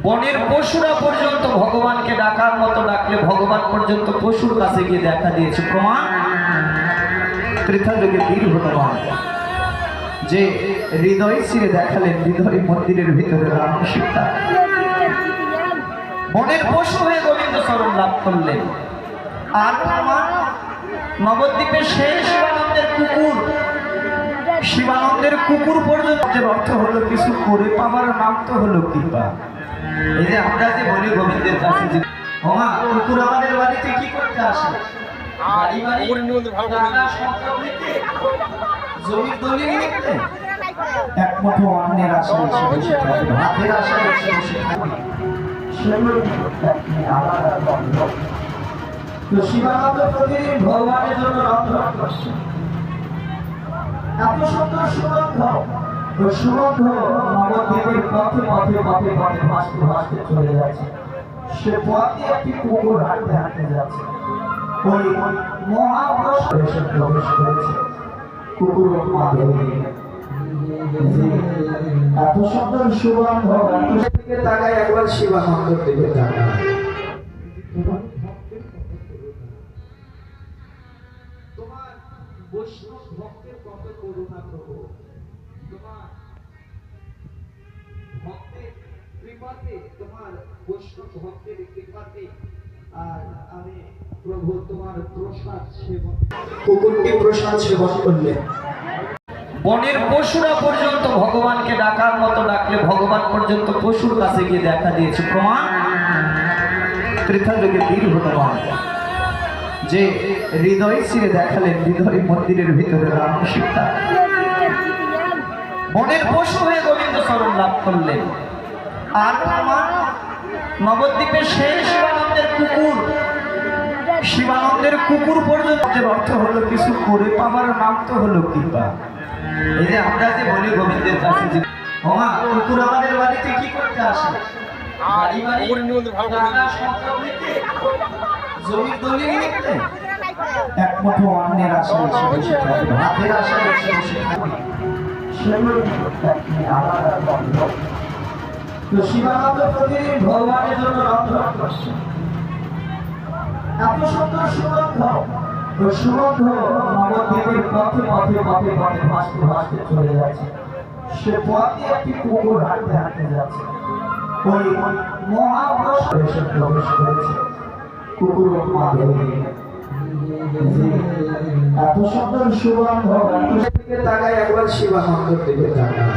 বনের পশুরা পর্যন্ত ভগবানকে ডাকার মতো ডাকলে ভগবান পর্যন্ত পশুর কাছে গিয়ে দেখা দিয়েছে। প্রমাণ ত্রেতা যুগে বীর হনুমান যে হৃদয় ছিঁড়ে দেখালেন হৃদয় মন্দিরের ভিতরে রাম সীতা। বনের পশু হয়ে গোবিন্দ চরণ লাভ করলেন। আর প্রমাণ নবদ্বীপের শেষ শিবানন্দের কুকুর, শিবানন্দের কুকুর পর্যন্ত অর্থ হলো কিছু করে পাবার নাম তো হলো কৃপা। এই যে আমরা যে বলি গোবিন্দের কাছে যে ওমা কুকুর আমাদের বাড়িতে কি করতে আসে, বাড়ি বাড়ি টাকা সম্পদ নিতে, জমির দলিল নিতে, এক মুঠো অন্যের আশায় এসে বসে থাকে, ভাতের আশায় এসে বসে থাকে। তো শিবানন্দ প্রতিদিন ভগবানের জন্য রন্ধন করছে। এত সুন্দর সুগন্ধ, তো সুগন্ধ নবদ্বীপের পথে পথে পথে পথে ভাসতে ভাসতে চলে যাচ্ছে। সে পথে একটি কুকুর হাঁটতে হাঁটতে যাচ্ছে। ওই মহাপ্রসাদ এসে প্রবেশ করেছে। কুকুর এত সুন্দর সুগন্ধ, দিকে তাকায় একবার শিবানন্দের দিকে তাকায়। তোমার বৈষ্ণব ভক্তের কত করুণা প্রভু, তোমার ভক্তের কৃপাতে, তোমার বৈষ্ণব ভক্তের কৃপাতে আর আমি প্রভু তোমার প্রসাদ সেবন, কুকুরটি প্রসাদ সেবন করলেন। বনের পশুরা পর্যন্ত ভগবানকে ডাকার মতো ডাকলে ভগবান পর্যন্ত পশুর কাছে গিয়ে দেখা দিয়েছে। প্রমাণ ত্রেতা যুগে বীর হনুমান যে হৃদয় ছিঁড়ে দেখালেন হৃদয় মন্দিরের ভিতরে রাম সীতা। বনের পশু হয়ে গোবিন্দ চরণ লাভ করলেন। আর প্রমাণ নবদ্বীপের শেষ শিবানন্দের কুকুর, শিবানন্দের কুকুর পর্যন্ত অর্থ হলো কিছু করে পাবার নাম তো হলো কৃপা। এই যে আমরা যে বলি গোবিন্দের কাছে যে ওমা কুকুর আমাদের বাড়িতে কি করতে আসে, বাড়ি বাড়ি টাকা সম্পদ নিতে, জমির দলিল নিতে, এক মুঠো অন্যের আশায় এসে বসে থাকে, ভাতের আশায় এসে বসে থাকে। তো শিবানন্দ প্রতিদিন ভগবানের জন্য রন্ধন করছে। এত সুন্দর সুগন্ধ, তো সুগন্ধ নবদ্বীপের পথে পথে পথে পথে ভাসতে ভাসতে চলে যাচ্ছে। সে পথে একটি কুকুর হাঁটতে হাঁটতে যাচ্ছে। ওই মহাপ্রসাদ এসে প্রবেশ করেছে। কুকুর এত সুন্দর সুগন্ধ, দিকে তাকায় একবার শিবানন্দের দিকে তাকায়।